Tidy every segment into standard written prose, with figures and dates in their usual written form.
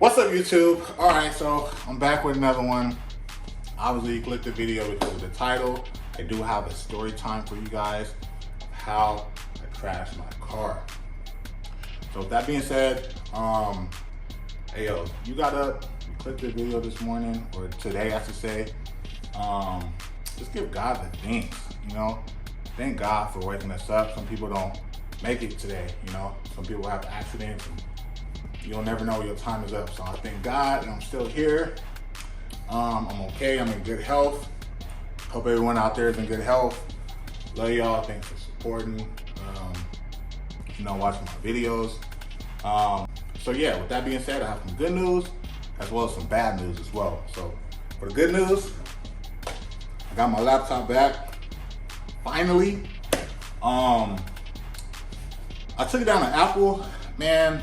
What's up, YouTube? All right, so I'm back with another one. Obviously, you clicked the video because of the title. I do have a story time for you guys of how I crashed my car. So with that being said, hey yo, you got up, you clicked the video this morning, or today I should say. Just give God the thanks, you know? Thank God for waking us up. Some people don't make it today, you know? Some people have accidents and you'll never know your time is up. So I thank God and I'm still here. I'm okay, I'm in good health. Hope everyone out there is in good health. Love y'all, thanks for supporting, watching my videos. So yeah, with that being said, I have some good news as well as some bad news as well. So for the good news, I got my laptop back, finally. I took it down to Apple, man.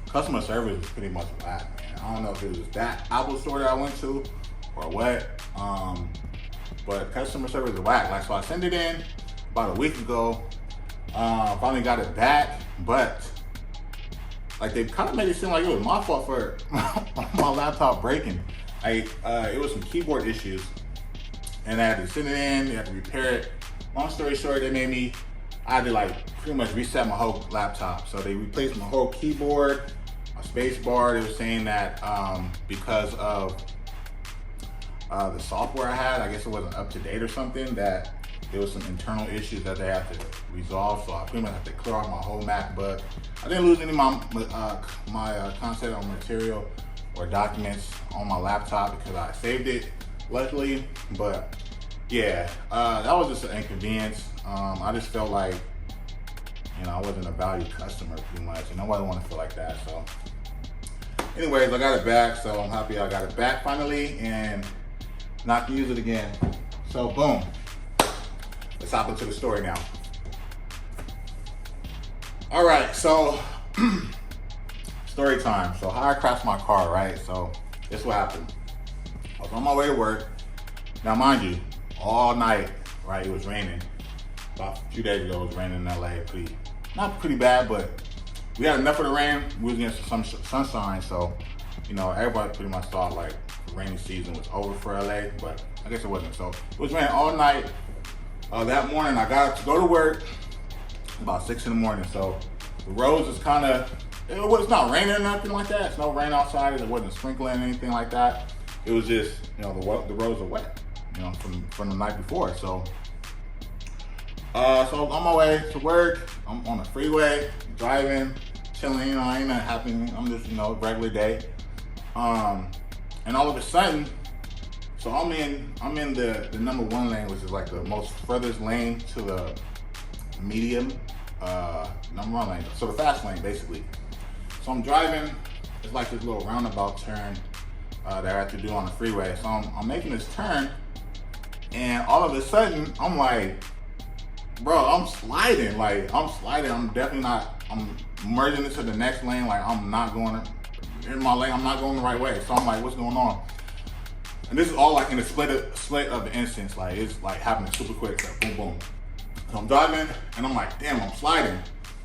Customer service was pretty much whack, man. I don't know if it was that Apple store that I went to or what, but customer service is whack. Like, so I sent it in about a week ago. Finally got it back, but like they kind of made it seem like it was my fault for my laptop breaking. It was some keyboard issues, and I had to send it in. They had to repair it. Long story short, I had to like pretty much reset my whole laptop. So they replaced my whole keyboard, my space bar. They were saying that because of the software I had, I guess it wasn't up to date or something, that there was some internal issues that they had to resolve. So I pretty much had to clear out my whole MacBook. I didn't lose any of my content or material or documents on my laptop because I saved it, luckily. But yeah, that was just an inconvenience. I just felt like, I wasn't a valued customer pretty much, and nobody want to feel like that. So anyways, I got it back, so I'm happy I got it back finally and not to use it again. So boom, let's hop into the story now. All right, so story time. So how I crashed my car, right? So this is what happened. I was on my way to work. Now mind you, all night, right, it was raining. About a few days ago, it was raining in LA, not pretty bad, but we had enough of the rain. We was getting some sunshine, so, everybody pretty much thought like the rainy season was over for LA, but I guess it wasn't. So it was raining all night. That morning, I got up to go to work about 6 in the morning. So the roads is it's not raining or nothing like that. It's no rain outside. It wasn't sprinkling or anything like that. It was just, the roads are wet, from the night before. So so on my way to work, I'm on the freeway, driving, chilling, ain't nothing happening. I'm just, regular day. And all of a sudden, so I'm in the number 1 lane, which is like the most furthest lane to the medium, number 1 lane. So the fast lane, basically. So I'm driving, it's like this little roundabout turn that I have to do on the freeway. So I'm making this turn, and all of a sudden, I'm like, bro, I'm sliding. I'm definitely not, I'm merging into the next lane. Like, I'm not going in my lane. I'm not going the right way. So I'm like, what's going on? And this is all like in a split of the instance. Like, it's like happening super quick. Like, boom, boom. So I'm driving and I'm like, damn, I'm sliding.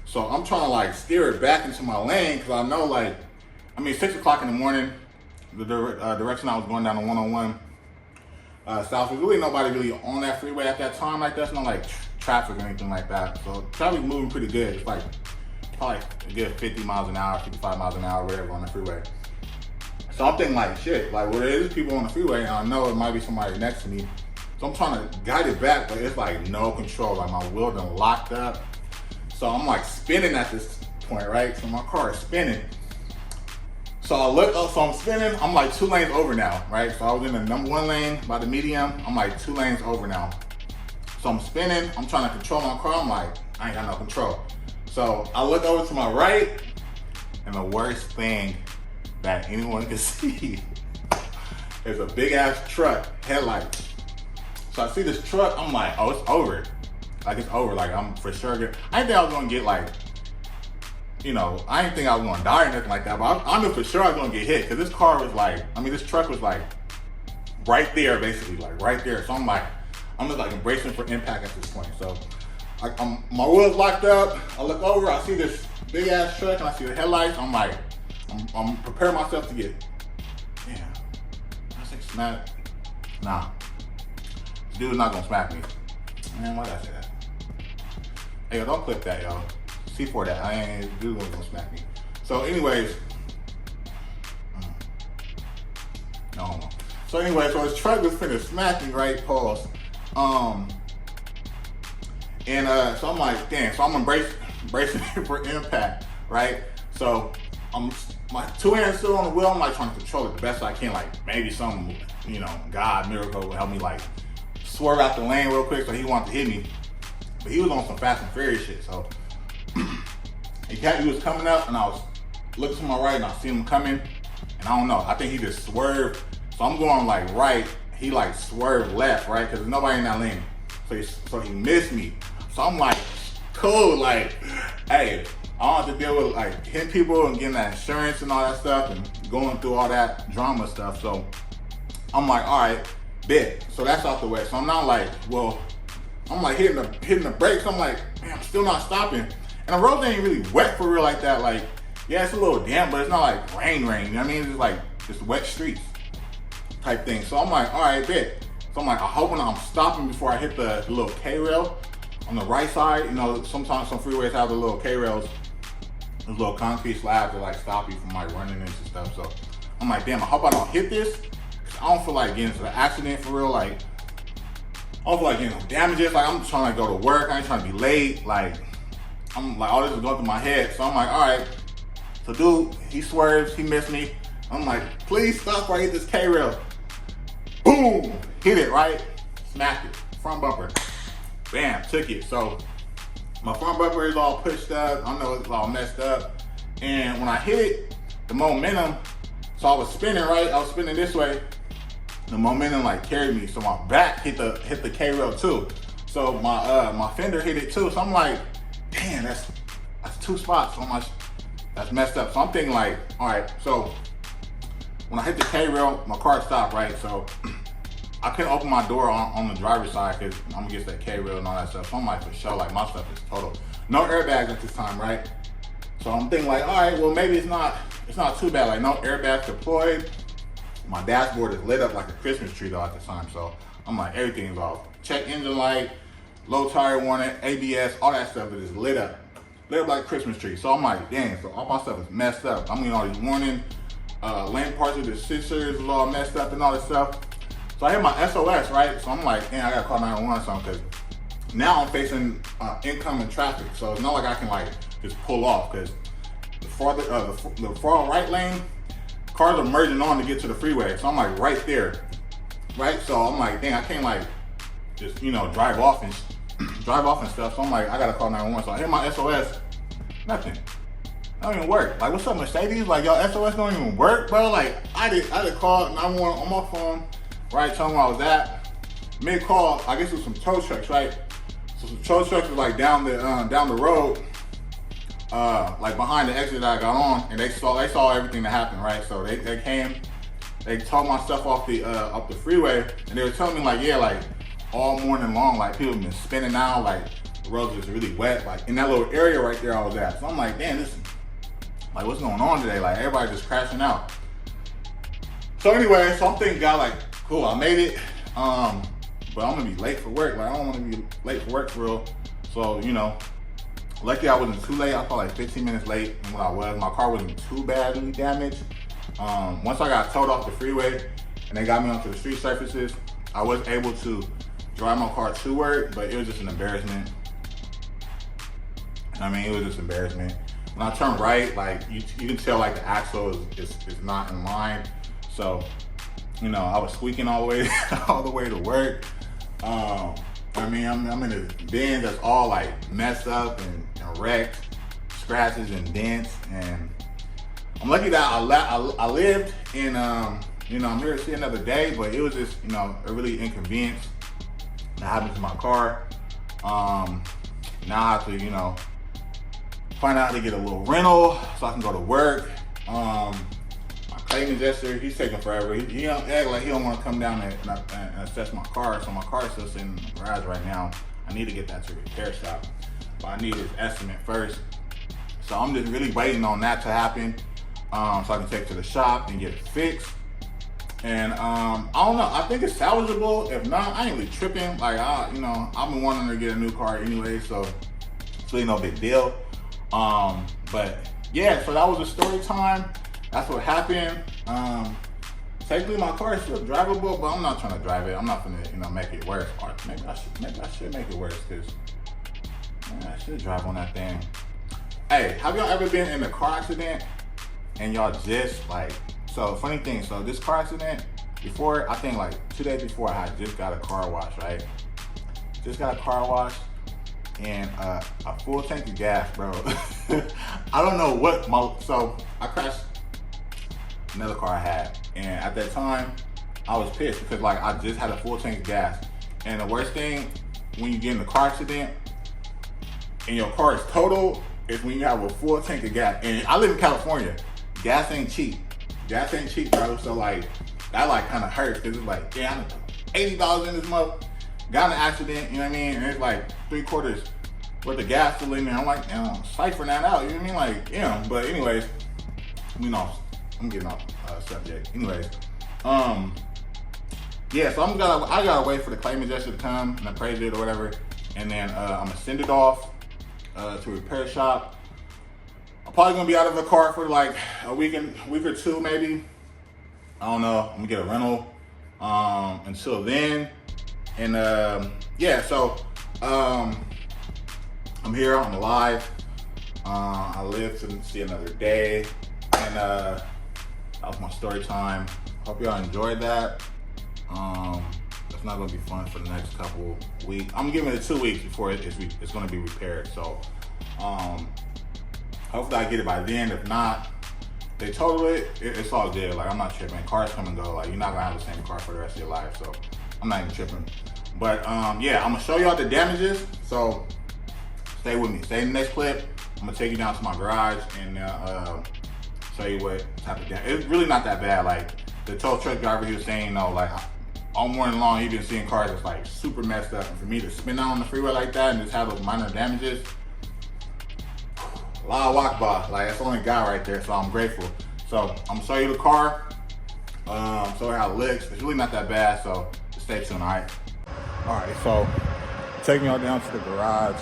So I'm trying to like steer it back into my lane because I know 6 o'clock in the morning, the direction I was going down the 101 south, was really nobody really on that freeway at that time. Like, there's no like traffic or anything like that. So traffic's moving pretty good. It's like probably a good 50 miles an hour, 55 miles an hour, whatever on the freeway. So I'm thinking like, shit, like, well, there is people on the freeway and I know it might be somebody next to me. So I'm trying to guide it back, but it's like no control. Like, my wheel done locked up. So I'm like spinning at this point, right? So my car is spinning. So I look up, so I'm spinning. I'm like 2 lanes over now, right? So I was in the number 1 lane by the medium. I'm like 2 lanes over now. So I'm spinning. I'm trying to control my car. I'm like, I ain't got no control. So I look over to my right, and the worst thing that anyone can see is a big ass truck headlights. So I see this truck. I'm like, oh, it's over. Like, it's over. Like, I'm for sure I didn't think I was gonna get like, I didn't think I was gonna die or nothing like that, but I knew for sure I was gonna get hit because this car was like, this truck was like right there, basically, like right there. So I'm just like bracing for impact at this point. So my wheel's locked up. I look over, I see this big ass truck, and I see the headlights. I'm like, I'm preparing myself to get, damn, I say smack. Nah, this dude's not gonna smack me. Man, why did I say that? Hey, yo, don't clip that, y'all. C4 that. I ain't, dude wasn't gonna smack me. So anyways, no. So anyway, so his truck was finna smack me, right? Pause. And so I'm like, damn. So I'm bracing for impact, right? So my two hands still on the wheel. I'm like trying to control it the best I can. Like maybe some, God miracle will help me like swerve out the lane real quick. So he wanted to hit me, but he was on some Fast and Furious shit. So he was coming up, and I was looking to my right, and I see him coming, and I don't know. I think he just swerved. So I'm going like right. He like swerved left, right? Because there's nobody in that lane. So he missed me. So I'm like, cool, like, hey, I don't have to deal with like hitting people and getting that insurance and all that stuff and going through all that drama stuff. So I'm like, all right, bet. So that's out the way. So I'm not like, well, I'm like hitting the brakes. I'm like, man, I'm still not stopping. And the road ain't really wet for real like that. Like, yeah, it's a little damp, but it's not like rain. You know what I mean? It's like just wet streets type thing. So I'm like, all right, bet. So I'm like, I'm hoping I'm stopping before I hit the little K-rail on the right side. Sometimes some freeways have the little K-rails, those little concrete slabs that like stop you from like running into stuff. So I'm like, damn, I hope I don't hit this. Cause I don't feel like getting into an accident for real. Like, I don't feel like getting no damages. Like, I'm just trying to go to work. I ain't trying to be late. Like, I'm like, all this is going through my head. So I'm like, all right. So dude, he swerves, he missed me. I'm like, please stop before I hit this K-rail. Boom, hit it, right? Smacked it, front bumper. Bam, took it. So my front bumper is all pushed up. I know it's all messed up. And when I hit it, the momentum, so I was spinning, right? I was spinning this way. The momentum like carried me. So my back hit the K-rail too. So my fender hit it too. So I'm like, damn, that's two spots. So that's messed up. So I'm thinking like, all right, so when I hit the K-rail, my car stopped, right? So I couldn't open my door on the driver's side because I'm against that K-rail and all that stuff. So I'm like, for sure, like my stuff is total. No airbags at this time, right? So I'm thinking like, all right, well maybe it's not too bad. Like no airbags deployed. My dashboard is lit up like a Christmas tree though at the time. So I'm like, everything's off. Check engine light, low tire warning, ABS, all that stuff is lit up like a Christmas tree. So I'm like, dang, so all my stuff is messed up. I'm getting all these warning. Lane parts of the sensors is all messed up and all this stuff. So I hit my SOS, right? So I'm like, man, I gotta call 911 or something because now I'm facing incoming traffic. So it's not like I can like just pull off because the far right lane, cars are merging on to get to the freeway. So I'm like right there, right? So I'm like, dang, I can't like just drive off and stuff. So I'm like, I gotta call 911. So I hit my SOS, nothing. That don't even work. Like, what's up, Mercedes? Like, y'all SOS don't even work, bro. Like, I did call 911 on my phone, right? Telling where I was at. Mid-call, I guess it was some tow trucks, right? So some tow trucks was like down the road, like behind the exit that I got on, and they saw everything that happened, right? So they came, they towed my stuff off the freeway, and they were telling me like, yeah, like all morning long, like people have been spinning out, like the roads was really wet, like in that little area right there I was at. So I'm like, damn, like what's going on today? Like everybody just crashing out. So anyway, so I'm thinking, God, like, cool, I made it. But I'm gonna be late for work. Like I don't want to be late for work for real. So luckily I wasn't too late. I felt like 15 minutes late than what I was. My car wasn't too badly damaged. Once I got towed off the freeway and they got me onto the street surfaces, I was able to drive my car to work, but it was just an embarrassment. I mean, it was just embarrassment. When I turned right, like you can tell like the axle is not in line. So, I was squeaking all the way to work. I mean, I'm in this Benz that's all like messed up and wrecked, scratches and dents, and I'm lucky that I lived, and I'm here to see another day. But it was just a really inconvenience that happened to my car. Now I have to find out how to get a little rental so I can go to work. My claim adjuster, he's taking forever. He don't act like he don't want to come down and assess my car. So my car is still sitting in the garage right now. I need to get that to a repair shop, but I need his estimate first. So I'm just really waiting on that to happen. so I can take it to the shop and get it fixed. And I don't know, I think it's salvageable. If not, I ain't really tripping. Like, I've been wanting to get a new car anyway, so it's really no big deal. But yeah, so that was a story time. That's what happened. Technically my car is still drivable, but I'm not trying to drive it. I'm not gonna, make it worse. Or maybe I should make it worse, because I should drive on that thing. Hey, have y'all ever been in a car accident and y'all just like, so funny thing, so this car accident, before, I think like 2 days before, I had just got a car wash, right? Just got a car wash and a full tank of gas, bro. I don't know what so I crashed another car I had, and at that time, I was pissed because like I just had a full tank of gas. And the worst thing when you get in a car accident and your car is totaled is when you have a full tank of gas. And I live in California. Gas ain't cheap. Gas ain't cheap, bro. So like, that like kind of hurts, because it's like, yeah, $80 in this month. Got in an accident, you know what I mean? And it's like 3/4 worth of gas still in there. I'm like, ciphering that out, you know what I mean? Like, but anyways, I'm getting off subject. Anyways, yeah, so I gotta wait for the claim adjuster to come and appraise it or whatever, and then I'm gonna send it off to a repair shop. I'm probably gonna be out of the car for like a week or two, maybe. I don't know. I'm gonna get a rental until then. And yeah, so I'm here, I'm alive. I live to see another day, and that was my story time. Hope y'all enjoyed that. It's not gonna be fun for the next couple weeks. I'm giving it 2 weeks before it's gonna be repaired. So hopefully I get it by then. If not, they total it, it's all good. Like, I'm not tripping. Cars come and go. Like, you're not gonna have the same car for the rest of your life. So I'm not even tripping. But yeah, I'm gonna show y'all the damages. So stay with me. Stay in the next clip. I'm gonna take you down to my garage and show you what type of damage. It's really not that bad. Like, the tow truck driver, he was saying, like all morning long, he's been seeing cars that's like super messed up. And for me to spin out on the freeway like that and just have those minor damages, Allah Akbar, like, that's the only guy right there, so I'm grateful. So I'm gonna show you the car, show you how it looks. It's really not that bad, so just stay tuned, all right? All right, so taking y'all down to the garage.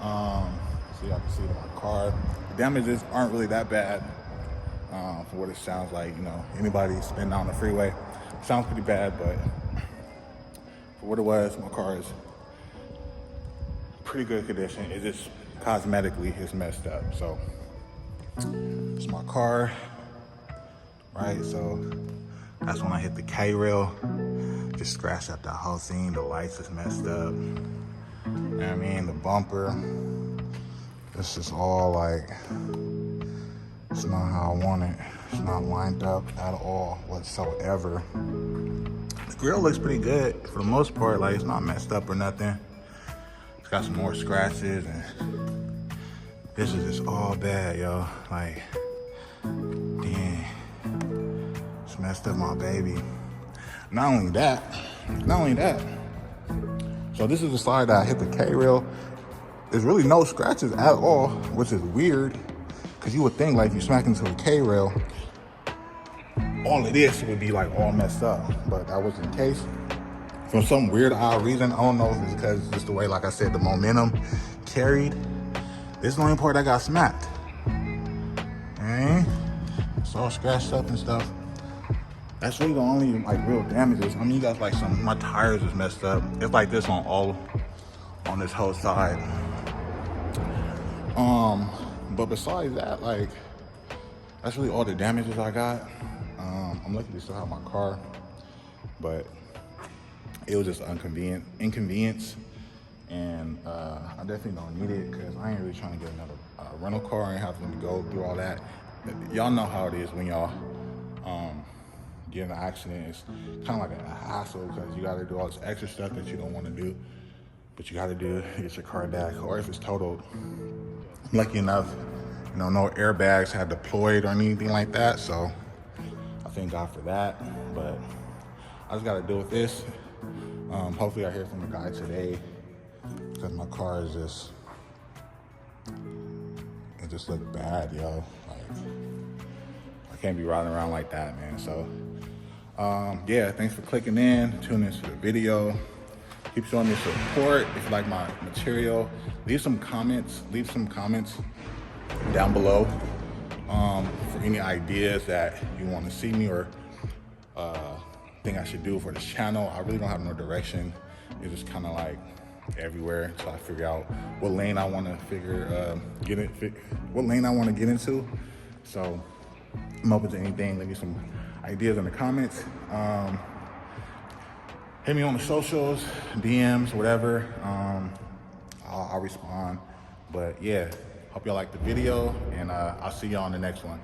So y'all can see my car. The damages aren't really that bad for what it sounds like. Anybody spinning out on the freeway, it sounds pretty bad, but for what it was, my car is pretty good condition. It's just cosmetically it's messed up. So it's my car, right? So that's when I hit the K-rail, just scratched up that whole thing. The lights is messed up, you know what I mean? The bumper, this is all like, it's not how I want it. It's not lined up at all whatsoever. The grill looks pretty good for the most part. Like, it's not messed up or nothing. It's got some more scratches, and this is just all bad, yo. Like, damn, it's messed up my baby. Not only that, so this is the side that I hit the K-rail. There's really no scratches at all, which is weird, because you would think, like, if you smack into a K-rail, all of this would be like all messed up, but that wasn't the case. For some weird odd reason, I don't know if it's because just the way, like I said, the momentum carried. This is the only part that got smacked. It's all scratched up and stuff. That's really the only like real damages. I mean, you got like my tires is messed up. It's like this on this whole side. But besides that, like, that's really all the damages I got. I'm lucky to still have my car, but it was just inconvenience, and I definitely don't need it, because I ain't really trying to get another rental car and having to go through all that. Y'all know how it is when y'all get in an accident. It's kind of like a hassle, because you got to do all this extra stuff that you don't want to do, but you got to do to get your car back. Or if it's totaled, I'm lucky enough, no airbags had deployed or anything like that, so I thank God for that. But I just got to deal with this. Hopefully I hear from the guy today, because my car is it just looked bad, yo. Like, can't be riding around like that, man. So yeah, thanks for clicking in, tuning into the video. Keep showing me support. If you like my material, leave some comments down below for any ideas that you want to see me or think I should do for this channel. I really don't have no direction. It's just kind of like everywhere until I figure out what lane I want to get into. So I'm open to anything. Leave me some ideas in the comments. Hit me on the socials, DMs, whatever. I'll respond. But yeah, hope y'all like the video, and I'll see y'all on the next one.